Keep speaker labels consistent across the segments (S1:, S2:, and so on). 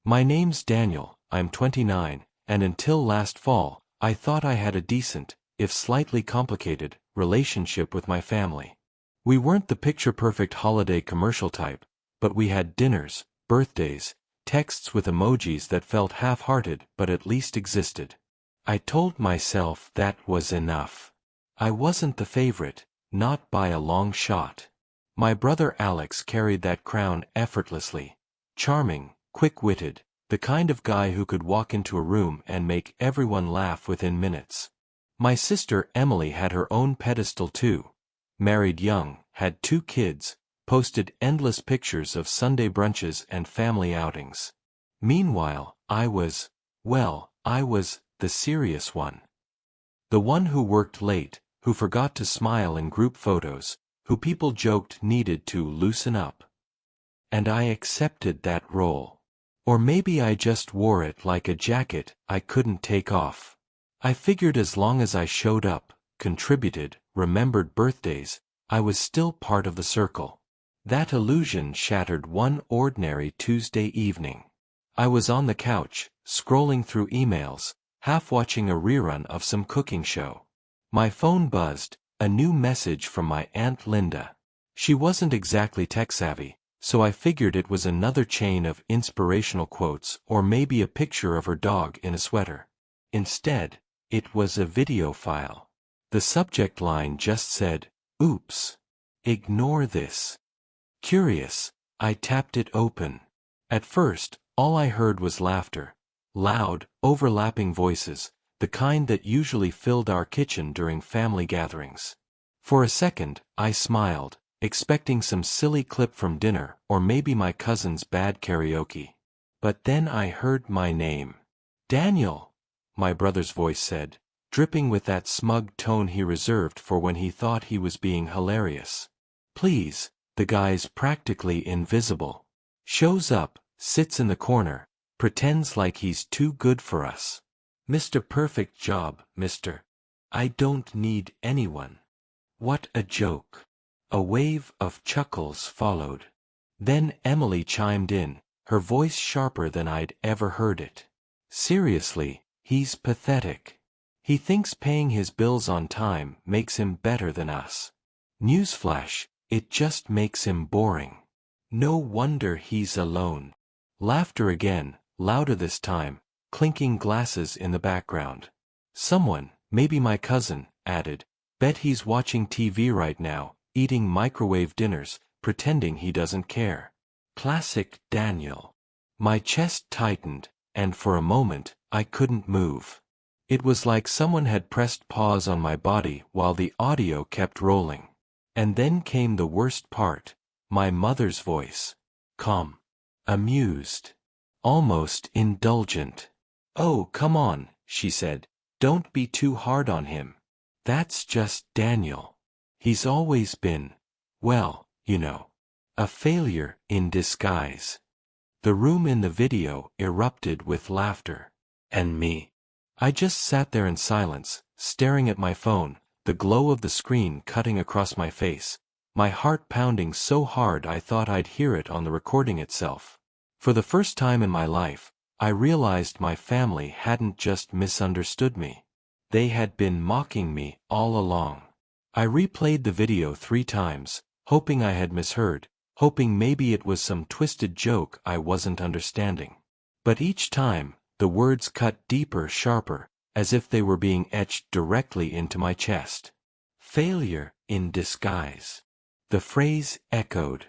S1: My name's Daniel, I'm 29, and until last fall, I thought I had a decent, if slightly complicated, relationship with my family. We weren't the picture-perfect holiday commercial type, but we had dinners, birthdays, texts with emojis that felt half-hearted but at least existed. I told myself that was enough. I wasn't the favorite, not by a long shot. My brother Alex carried that crown effortlessly. Charming, quick-witted, the kind of guy who could walk into a room and make everyone laugh within minutes. My sister Emily had her own pedestal too. Married young, had 2 kids, posted endless pictures of Sunday brunches and family outings. Meanwhile, I was the serious one. The one who worked late, who forgot to smile in group photos, who people joked needed to loosen up. And I accepted that role. Or maybe I just wore it like a jacket I couldn't take off. I figured as long as I showed up, contributed, remembered birthdays, I was still part of the circle. That illusion shattered one ordinary Tuesday evening. I was on the couch, scrolling through emails, half watching a rerun of some cooking show. My phone buzzed, a new message from my Aunt Linda. She wasn't exactly tech-savvy, so I figured it was another chain of inspirational quotes or maybe a picture of her dog in a sweater. Instead, it was a video file. The subject line just said, "Oops. Ignore this." Curious, I tapped it open. At first, all I heard was laughter. Loud, overlapping voices, the kind that usually filled our kitchen during family gatherings. For a second, I smiled, expecting some silly clip from dinner or maybe my cousin's bad karaoke. But then I heard my name. "Daniel," my brother's voice said, dripping with that smug tone he reserved for when he thought he was being hilarious. "Please," the guy's practically invisible. Shows up, sits in the corner, pretends like he's too good for us. "Mr. Perfect Job, Mr. I don't need anyone." What a joke. A wave of chuckles followed. Then Emily chimed in, her voice sharper than I'd ever heard it. "Seriously, he's pathetic. He thinks paying his bills on time makes him better than us. Newsflash, it just makes him boring. No wonder he's alone." Laughter again, louder this time, clinking glasses in the background. Someone, maybe my cousin, added, "Bet he's watching TV right now, eating microwave dinners, pretending he doesn't care." Classic Daniel. My chest tightened, and for a moment, I couldn't move. It was like someone had pressed pause on my body while the audio kept rolling. And then came the worst part, my mother's voice. Calm. Amused. Almost indulgent. "Oh, come on," she said. "Don't be too hard on him. That's just Daniel. He's always been, well, you know, a failure in disguise." The room in the video erupted with laughter. And me. I just sat there in silence, staring at my phone, the glow of the screen cutting across my face, my heart pounding so hard I thought I'd hear it on the recording itself. For the first time in my life, I realized my family hadn't just misunderstood me. They had been mocking me all along. I replayed the video 3 times, hoping I had misheard, hoping maybe it was some twisted joke I wasn't understanding. But each time, the words cut deeper, sharper, as if they were being etched directly into my chest. Failure in disguise. The phrase echoed.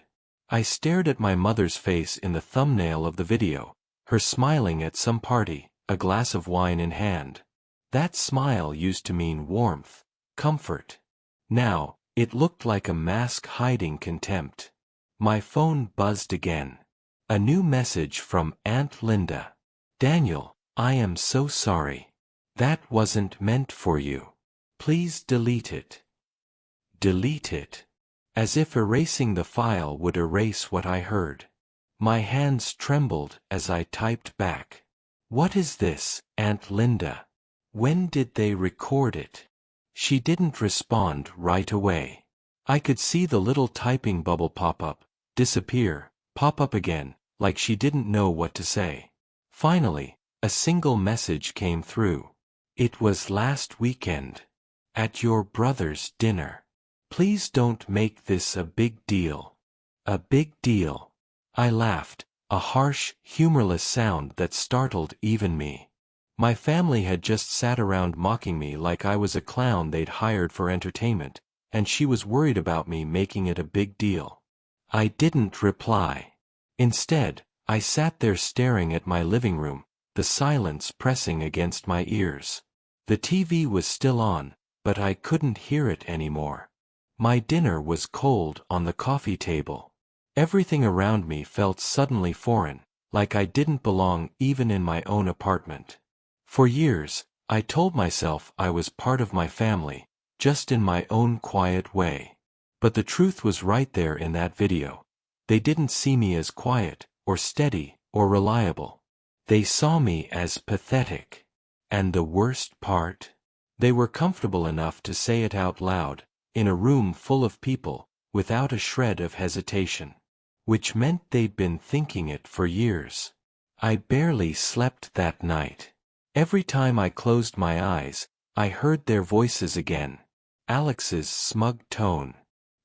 S1: I stared at my mother's face in the thumbnail of the video, her smiling at some party, a glass of wine in hand. That smile used to mean warmth, comfort. Now, it looked like a mask hiding contempt. My phone buzzed again. A new message from Aunt Linda. "Daniel, I am so sorry. That wasn't meant for you. Please delete it." Delete it. As if erasing the file would erase what I heard. My hands trembled as I typed back. "What is this, Aunt Linda? When did they record it?" She didn't respond right away. I could see the little typing bubble pop up, disappear, pop up again, like she didn't know what to say. Finally, a single message came through. It was last weekend. At your brother's dinner. Please don't make this a big deal. A big deal. I laughed, a harsh, humorless sound that startled even me. My family had just sat around mocking me like I was a clown they'd hired for entertainment, and she was worried about me making it a big deal. I didn't reply. Instead, I sat there staring at my living room, the silence pressing against my ears. The TV was still on, but I couldn't hear it anymore. My dinner was cold on the coffee table. Everything around me felt suddenly foreign, like I didn't belong even in my own apartment. For years, I told myself I was part of my family, just in my own quiet way. But the truth was right there in that video. They didn't see me as quiet, or steady, or reliable. They saw me as pathetic. And the worst part? They were comfortable enough to say it out loud, in a room full of people, without a shred of hesitation. Which meant they'd been thinking it for years. I barely slept that night. Every time I closed my eyes, I heard their voices again. Alex's smug tone.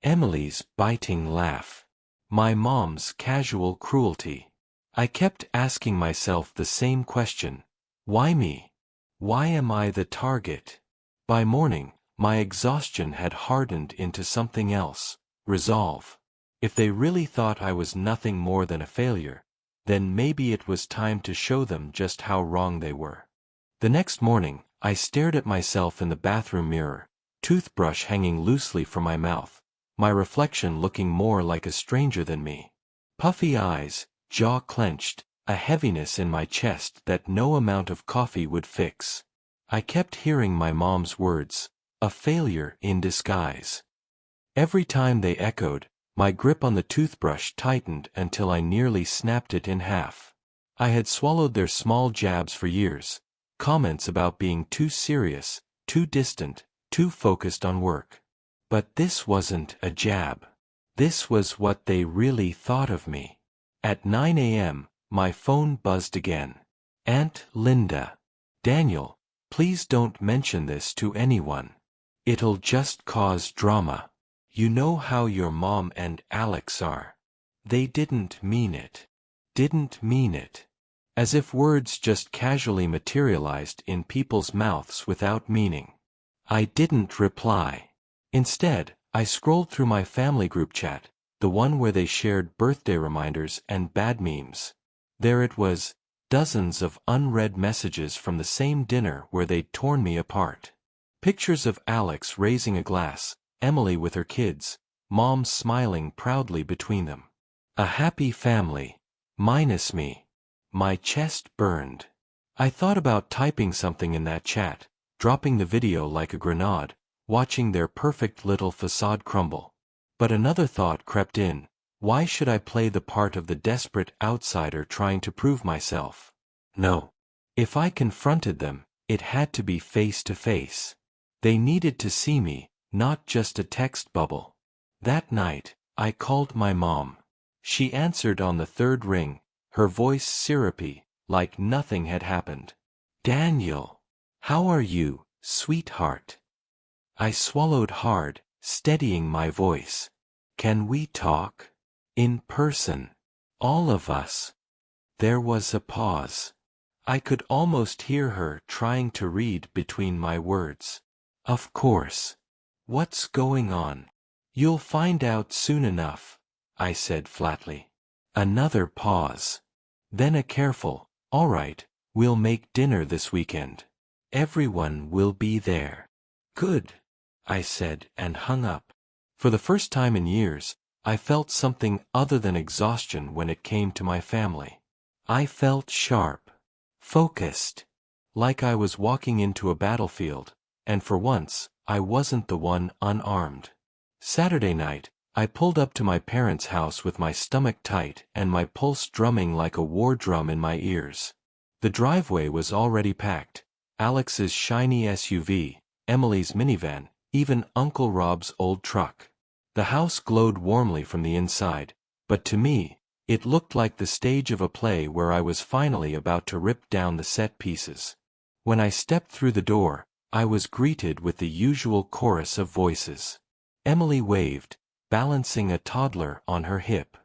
S1: Emily's biting laugh. My mom's casual cruelty. I kept asking myself the same question. Why me? Why am I the target? By morning, my exhaustion had hardened into something else, resolve. If they really thought I was nothing more than a failure, then maybe it was time to show them just how wrong they were. The next morning, I stared at myself in the bathroom mirror, toothbrush hanging loosely from my mouth, my reflection looking more like a stranger than me. Puffy eyes, jaw clenched, a heaviness in my chest that no amount of coffee would fix. I kept hearing my mom's words, a failure in disguise. Every time they echoed, my grip on the toothbrush tightened until I nearly snapped it in half. I had swallowed their small jabs for years, comments about being too serious, too distant, too focused on work. But this wasn't a jab. This was what they really thought of me. At 9 a.m., my phone buzzed again. Aunt Linda. Daniel, please don't mention this to anyone. It'll just cause drama. You know how your mom and Alex are. They didn't mean it. Didn't mean it. As if words just casually materialized in people's mouths without meaning. I didn't reply. Instead, I scrolled through my family group chat, the one where they shared birthday reminders and bad memes. There it was, dozens of unread messages from the same dinner where they'd torn me apart. Pictures of Alex raising a glass, Emily with her kids, Mom smiling proudly between them. A happy family. Minus me. My chest burned. I thought about typing something in that chat, dropping the video like a grenade, watching their perfect little facade crumble. But another thought crept in. Why should I play the part of the desperate outsider trying to prove myself? No. If I confronted them, it had to be face to face. They needed to see me, not just a text bubble. That night, I called my mom. She answered on the third ring, her voice syrupy, like nothing had happened. Daniel. How are you, sweetheart? I swallowed hard, steadying my voice. Can we talk? In person. All of us. There was a pause. I could almost hear her trying to read between my words. Of course. What's going on? You'll find out soon enough, I said flatly. Another pause. Then a careful, all right, we'll make dinner this weekend. Everyone will be there. Good, I said and hung up. For the first time in years, I felt something other than exhaustion when it came to my family. I felt sharp, focused, like I was walking into a battlefield, and for once, I wasn't the one unarmed. Saturday night, I pulled up to my parents' house with my stomach tight and my pulse drumming like a war drum in my ears. The driveway was already packed, Alex's shiny SUV, Emily's minivan, even Uncle Rob's old truck. The house glowed warmly from the inside, but to me, It looked like the stage of a play where I was finally about to rip down the set pieces. When I stepped through the door, I was greeted with the usual chorus of voices. Emily waved, balancing a toddler on her hip.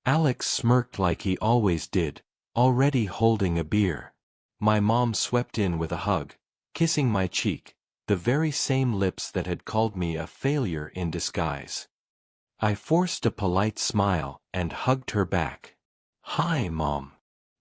S1: Alex smirked like he always did, already holding a beer. My mom swept in with a hug, kissing my cheek, the very same lips that had called me a failure in disguise. I forced a polite smile and hugged her back. "Hi, Mom."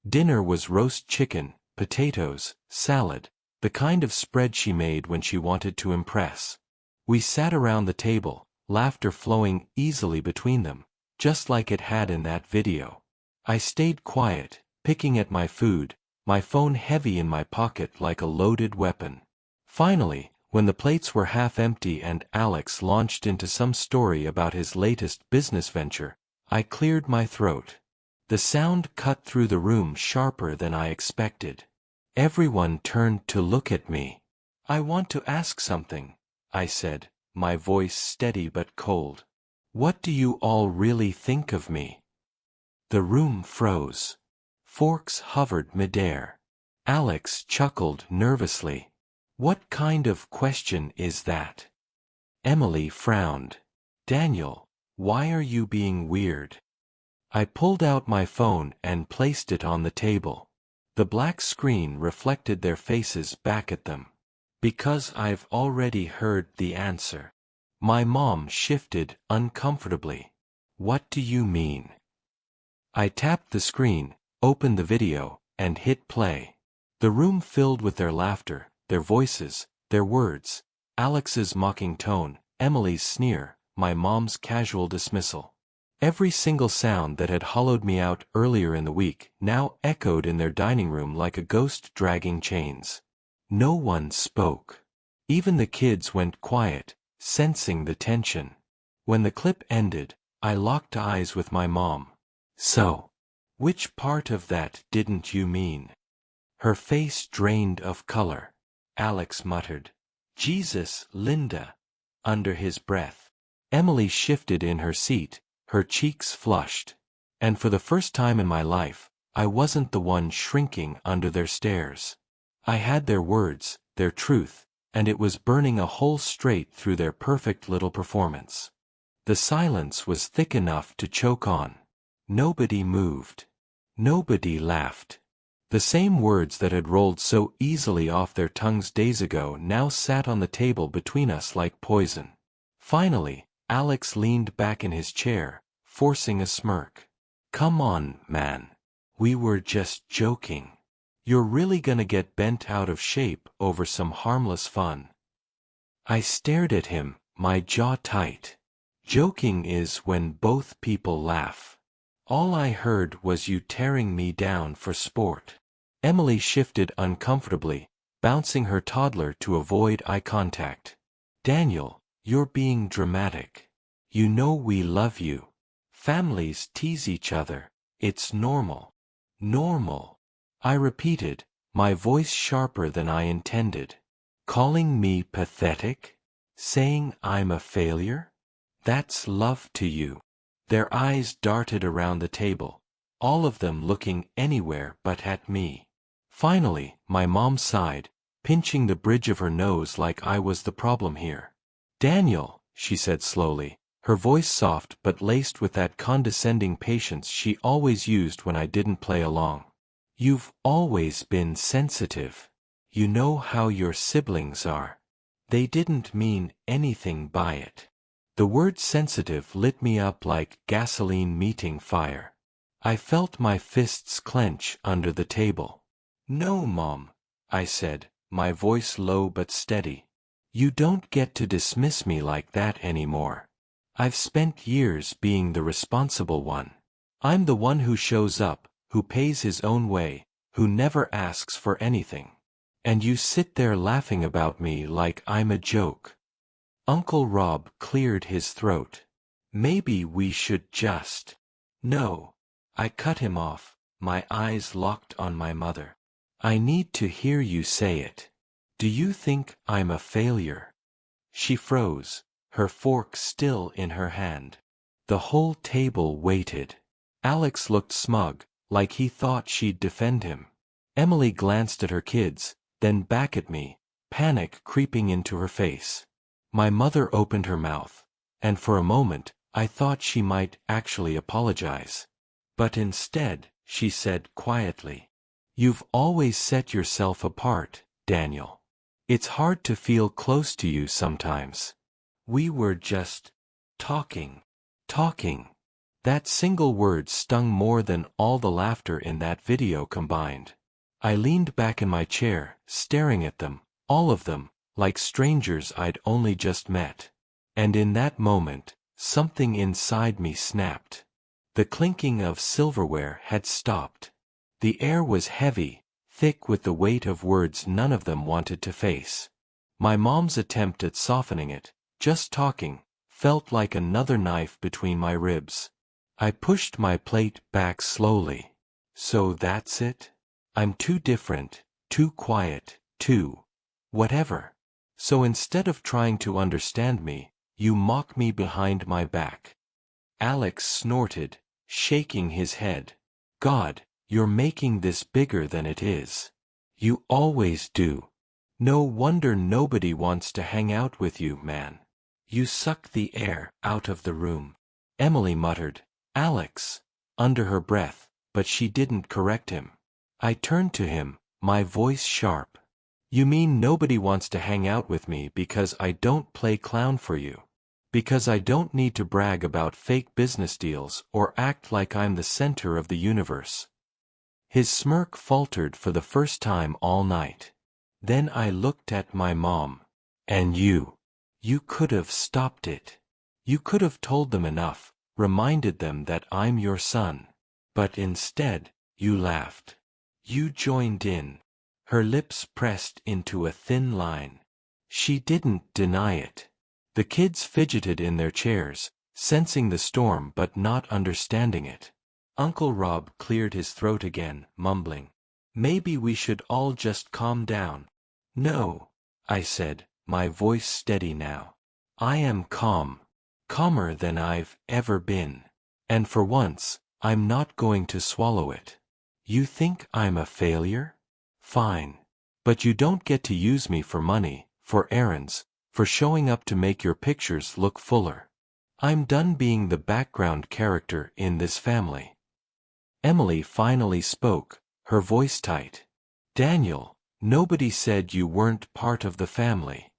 S1: Dinner was roast chicken, potatoes, salad, the kind of spread she made when she wanted to impress. We sat around the table, laughter flowing easily between them, just like it had in that video. I stayed quiet, picking at my food, my phone heavy in my pocket like a loaded weapon. Finally, when the plates were half empty and Alex launched into some story about his latest business venture, I cleared my throat. The sound cut through the room sharper than I expected. Everyone turned to look at me. "I want to ask something," I said, my voice steady but cold. "What do you all really think of me?" The room froze. Forks hovered midair. Alex chuckled nervously. "What kind of question is that?" Emily frowned. "Daniel, why are you being weird?" I pulled out my phone and placed it on the table. The black screen reflected their faces back at them. "Because I've already heard the answer." My mom shifted uncomfortably. "What do you mean?" I tapped the screen, opened the video, and hit play. The room filled with their laughter, their voices, their words, Alex's mocking tone, Emily's sneer, my mom's casual dismissal. Every single sound that had hollowed me out earlier in the week now echoed in their dining room like a ghost dragging chains. No one spoke. Even the kids went quiet, sensing the tension. When the clip ended, I locked eyes with my mom. "So, which part of that didn't you mean?" Her face drained of color. Alex muttered, "Jesus, Linda," under his breath. Emily shifted in her seat, her cheeks flushed. And for the first time in my life, I wasn't the one shrinking under their stares. I had their words, their truth, and it was burning a hole straight through their perfect little performance. The silence was thick enough to choke on. Nobody moved. Nobody laughed. The same words that had rolled so easily off their tongues days ago now sat on the table between us like poison. Finally, Alex leaned back in his chair, forcing a smirk. "Come on, man. We were just joking. You're really gonna get bent out of shape over some harmless fun." I stared at him, my jaw tight. Joking is when both people laugh. All I heard was you tearing me down for sport. Emily shifted uncomfortably, bouncing her toddler to avoid eye contact. "Daniel, you're being dramatic. You know we love you. Families tease each other. It's normal." "Normal," I repeated, my voice sharper than I intended. "Calling me pathetic? Saying I'm a failure? That's love to you." Their eyes darted around the table, all of them looking anywhere but at me. Finally, my mom sighed, pinching the bridge of her nose like I was the problem here. "Daniel," she said slowly, her voice soft but laced with that condescending patience she always used when I didn't play along. "You've always been sensitive. You know how your siblings are." They didn't mean anything by it. The word sensitive lit me up like gasoline meeting fire. I felt my fists clench under the table. "No, Mom," I said, my voice low but steady. "You don't get to dismiss me like that anymore. I've spent years being the responsible one. I'm the one who shows up, who pays his own way, who never asks for anything. And you sit there laughing about me like I'm a joke." Uncle Rob cleared his throat. "Maybe we should just—" "No." I cut him off, my eyes locked on my mother. "I need to hear you say it. Do you think I'm a failure?" She froze, her fork still in her hand. The whole table waited. Alex looked smug, like he thought she'd defend him. Emily glanced at her kids, then back at me, panic creeping into her face. My mother opened her mouth, and for a moment, I thought she might actually apologize. But instead, she said quietly, "You've always set yourself apart, Daniel. It's hard to feel close to you sometimes. We were just talking. Talking." That single word stung more than all the laughter in that video combined. I leaned back in my chair, staring at them, all of them, like strangers I'd only just met. And in that moment, something inside me snapped. The clinking of silverware had stopped. The air was heavy, thick with the weight of words none of them wanted to face. My mom's attempt at softening it, just talking, felt like another knife between my ribs. I pushed my plate back slowly. "So that's it? I'm too different, too quiet, too whatever. So instead of trying to understand me, you mock me behind my back." Alex snorted, shaking his head. "God, you're making this bigger than it is. You always do. No wonder nobody wants to hang out with you, man. You suck the air out of the room." Emily muttered, "Alex," under her breath, but she didn't correct him. I turned to him, my voice sharp. "You mean nobody wants to hang out with me because I don't play clown for you? Because I don't need to brag about fake business deals or act like I'm the center of the universe?" His smirk faltered for the first time all night. Then I looked at my mom. "And you could have stopped it. You could have told them enough, reminded them that I'm your son. But instead, you laughed. You joined in." Her lips pressed into a thin line. She didn't deny it. The kids fidgeted in their chairs, sensing the storm but not understanding it. Uncle Rob cleared his throat again, mumbling, "Maybe we should all just calm down." "No," I said, my voice steady now. "I am calm. Calmer than I've ever been. And for once, I'm not going to swallow it. You think I'm a failure? Fine. But you don't get to use me for money, for errands, for showing up to make your pictures look fuller. I'm done being the background character in this family." Emily finally spoke, her voice tight. "Daniel, nobody said you weren't part of the family."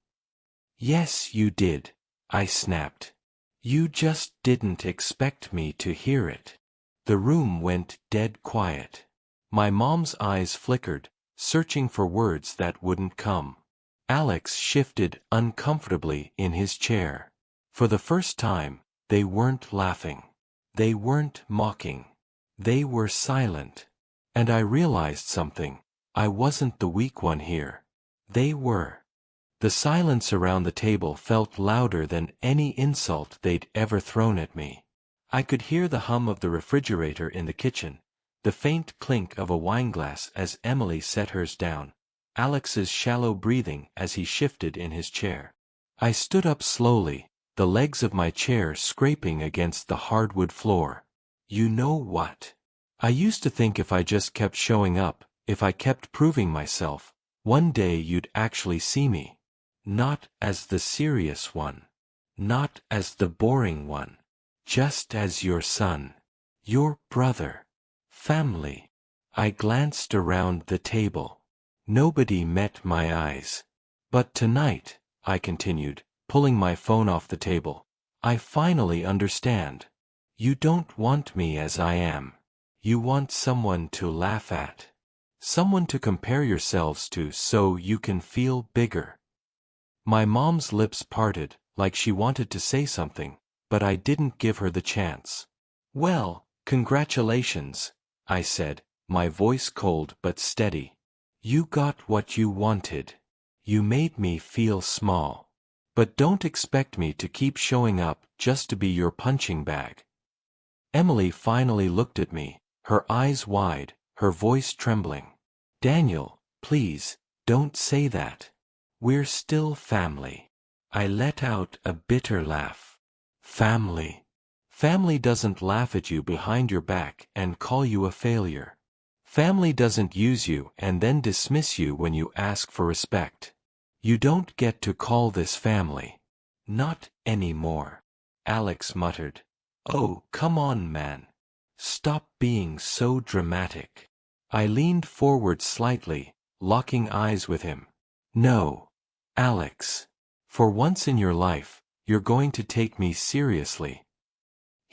S1: "Yes, you did," I snapped. "You just didn't expect me to hear it." The room went dead quiet. My mom's eyes flickered, searching for words that wouldn't come. Alex shifted uncomfortably in his chair. For the first time, they weren't laughing. They weren't mocking. They were silent. And I realized something. I wasn't the weak one here. They were. The silence around the table felt louder than any insult they'd ever thrown at me. I could hear the hum of the refrigerator in the kitchen, the faint clink of a wineglass as Emily set hers down, Alex's shallow breathing as he shifted in his chair. I stood up slowly, the legs of my chair scraping against the hardwood floor. "You know what? I used to think if I just kept showing up, if I kept proving myself, one day you'd actually see me. Not as the serious one. Not as the boring one. Just as your son. Your brother. Family." I glanced around the table. Nobody met my eyes. "But tonight," I continued, pulling my phone off the table, "I finally understand. You don't want me as I am. You want someone to laugh at. Someone to compare yourselves to so you can feel bigger." My mom's lips parted, like she wanted to say something, but I didn't give her the chance. "Well, congratulations," I said, my voice cold but steady. "You got what you wanted. You made me feel small. But don't expect me to keep showing up just to be your punching bag." Emily finally looked at me, her eyes wide, her voice trembling. "Daniel, please, don't say that. We're still family." I let out a bitter laugh. "Family. Family doesn't laugh at you behind your back and call you a failure. Family doesn't use you and then dismiss you when you ask for respect. You don't get to call this family. Not anymore. Alex muttered. Oh, come on, man. Stop being so dramatic. I leaned forward slightly, locking eyes with him. No, Alex. For once in your life, you're going to take me seriously.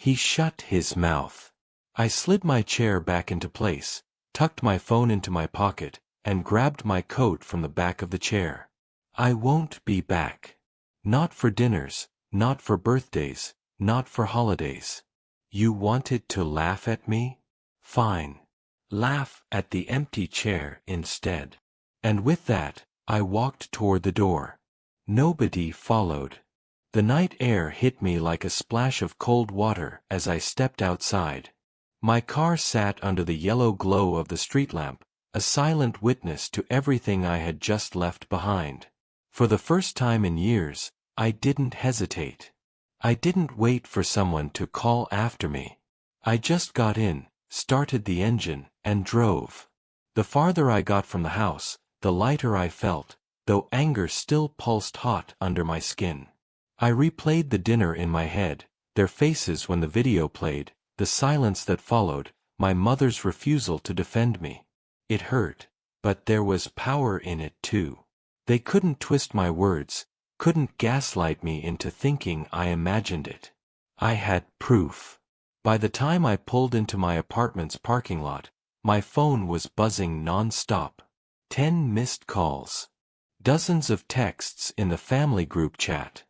S1: He shut his mouth. I slid my chair back into place, tucked my phone into my pocket, and grabbed my coat from the back of the chair. I won't be back. Not for dinners, not for birthdays, not for holidays. You wanted to laugh at me? Fine. Laugh at the empty chair instead. And with that, I walked toward the door. Nobody followed. The night air hit me like a splash of cold water as I stepped outside. My car sat under the yellow glow of the street lamp, a silent witness to everything I had just left behind. For the first time in years, I didn't hesitate. I didn't wait for someone to call after me. I just got in, started the engine, and drove. The farther I got from the house, the lighter I felt, though anger still pulsed hot under my skin. I replayed the dinner in my head, their faces when the video played, the silence that followed, my mother's refusal to defend me. It hurt, but there was power in it too. They couldn't twist my words, couldn't gaslight me into thinking I imagined it. I had proof. By the time I pulled into my apartment's parking lot, my phone was buzzing non-stop. 10 missed calls. Dozens of texts in the family group chat.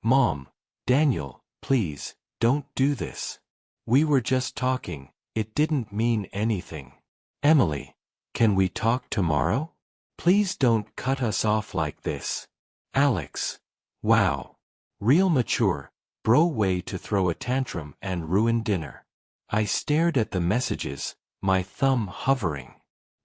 S1: Mom, Daniel, please, don't do this. We were just talking, it didn't mean anything. Emily, can we talk tomorrow? Please don't cut us off like this. Alex. Wow. Real mature, bro way to throw a tantrum and ruin dinner. I stared at the messages, my thumb hovering.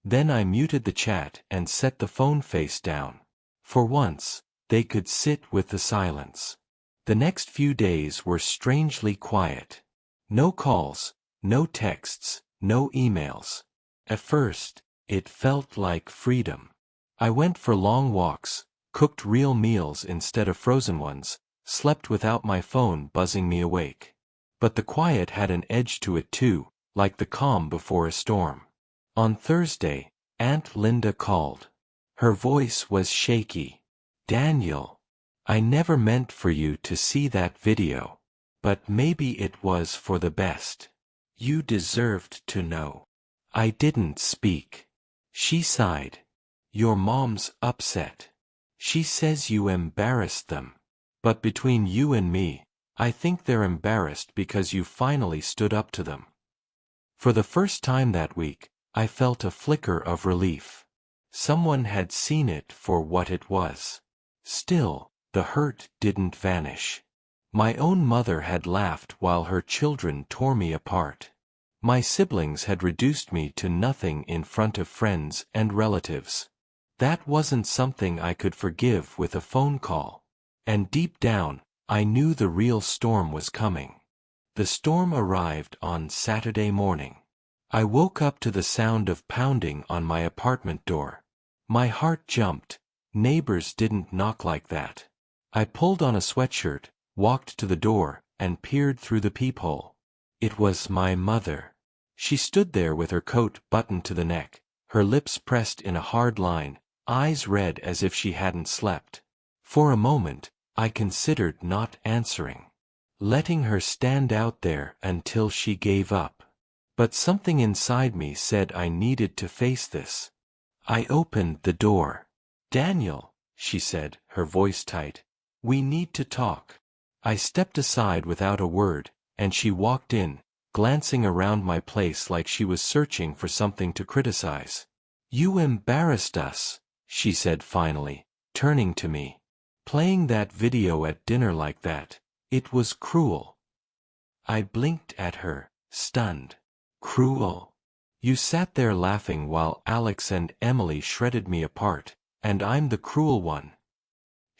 S1: Then I muted the chat and set the phone face down. For once, they could sit with the silence. The next few days were strangely quiet. No calls, no texts, no emails. At first, it felt like freedom. I went for long walks, cooked real meals instead of frozen ones, slept without my phone buzzing me awake. But the quiet had an edge to it too, like the calm before a storm. On Thursday, Aunt Linda called. Her voice was shaky. Daniel, I never meant for you to see that video. But maybe it was for the best. You deserved to know. I didn't speak. She sighed. Your mom's upset. She says you embarrassed them. But between you and me, I think they're embarrassed because you finally stood up to them. For the first time that week, I felt a flicker of relief. Someone had seen it for what it was. Still, the hurt didn't vanish. My own mother had laughed while her children tore me apart. My siblings had reduced me to nothing in front of friends and relatives. That wasn't something I could forgive with a phone call. And deep down, I knew the real storm was coming. The storm arrived on Saturday morning. I woke up to the sound of pounding on my apartment door. My heart jumped. Neighbors didn't knock like that. I pulled on a sweatshirt, walked to the door, and peered through the peephole. It was my mother. She stood there with her coat buttoned to the neck, her lips pressed in a hard line, eyes red as if she hadn't slept. For a moment, I considered not answering, letting her stand out there until she gave up. But something inside me said I needed to face this. I opened the door. Daniel, she said, her voice tight, we need to talk. I stepped aside without a word, and she walked in, glancing around my place like she was searching for something to criticize. You embarrassed us, she said finally, turning to me. Playing that video at dinner like that, it was cruel. I blinked at her, stunned. Cruel. You sat there laughing while Alex and Emily shredded me apart, and I'm the cruel one.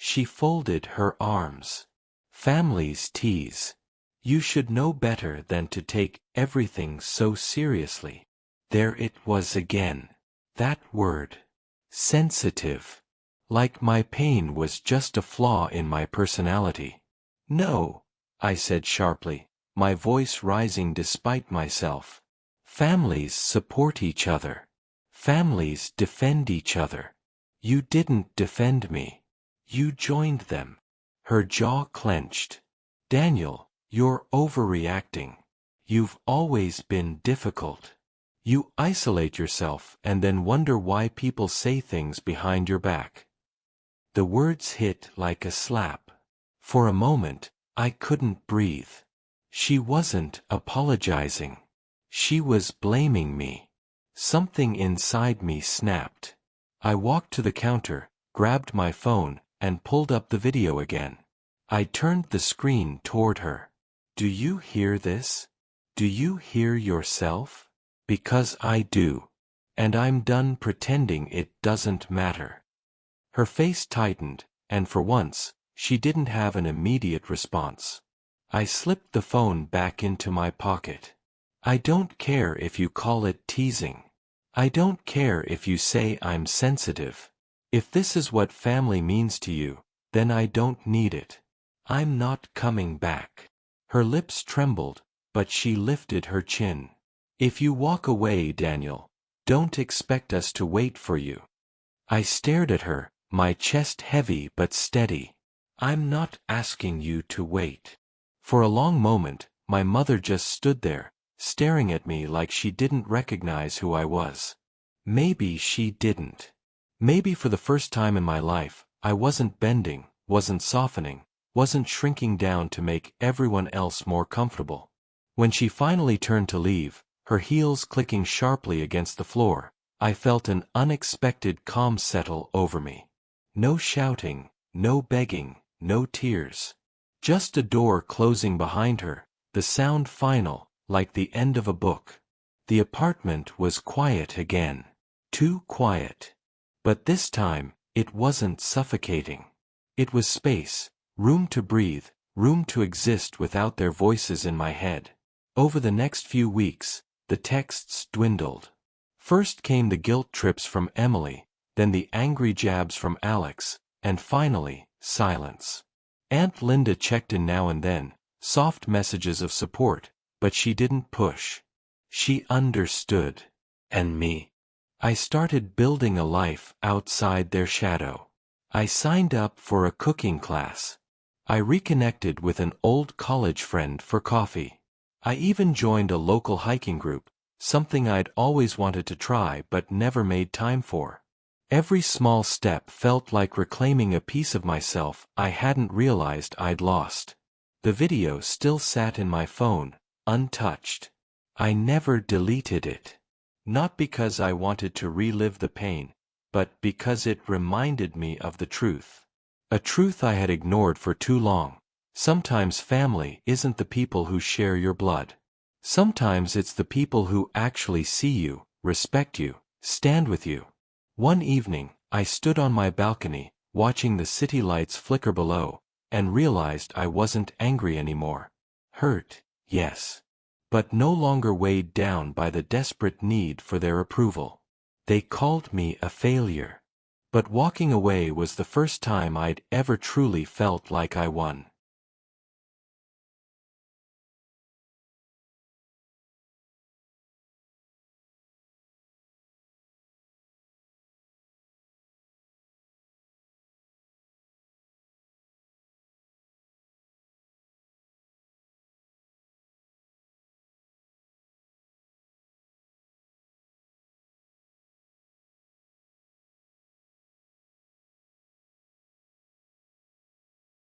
S1: She folded her arms. Families tease. You should know better than to take everything so seriously. There it was again. That word. Sensitive. Like my pain was just a flaw in my personality. No, I said sharply, my voice rising despite myself. Families support each other. Families defend each other. You didn't defend me. You joined them. Her jaw clenched. Daniel, you're overreacting. You've always been difficult. You isolate yourself and then wonder why people say things behind your back. The words hit like a slap. For a moment, I couldn't breathe. She wasn't apologizing. She was blaming me. Something inside me snapped. I walked to the counter, grabbed my phone, and pulled up the video again. I turned the screen toward her. Do you hear this? Do you hear yourself? Because I do. And I'm done pretending it doesn't matter. Her face tightened, and for once, she didn't have an immediate response. I slipped the phone back into my pocket. I don't care if you call it teasing. I don't care if you say I'm sensitive. If this is what family means to you, then I don't need it. I'm not coming back. Her lips trembled, but she lifted her chin. If you walk away, Daniel, don't expect us to wait for you. I stared at her, my chest heavy but steady. I'm not asking you to wait. For a long moment, my mother just stood there, staring at me like she didn't recognize who I was. Maybe she didn't. Maybe for the first time in my life, I wasn't bending, wasn't softening, wasn't shrinking down to make everyone else more comfortable. When she finally turned to leave, her heels clicking sharply against the floor, I felt an unexpected calm settle over me. No shouting, no begging, no tears. Just a door closing behind her, the sound final, like the end of a book. The apartment was quiet again. Too quiet. But this time, it wasn't suffocating. It was space, room to breathe, room to exist without their voices in my head. Over the next few weeks, the texts dwindled. First came the guilt trips from Emily, then the angry jabs from Alex, and finally, silence. Aunt Linda checked in now and then, soft messages of support, but she didn't push. She understood. And me. I started building a life outside their shadow. I signed up for a cooking class. I reconnected with an old college friend for coffee. I even joined a local hiking group, something I'd always wanted to try but never made time for. Every small step felt like reclaiming a piece of myself I hadn't realized I'd lost. The video still sat in my phone, untouched. I never deleted it. Not because I wanted to relive the pain, but because it reminded me of the truth. A truth I had ignored for too long. Sometimes family isn't the people who share your blood. Sometimes it's the people who actually see you, respect you, stand with you. One evening, I stood on my balcony, watching the city lights flicker below, and realized I wasn't angry anymore. Hurt, yes. But no longer weighed down by the desperate need for their approval. They called me a failure. But walking away was the first time I'd ever truly felt like I won.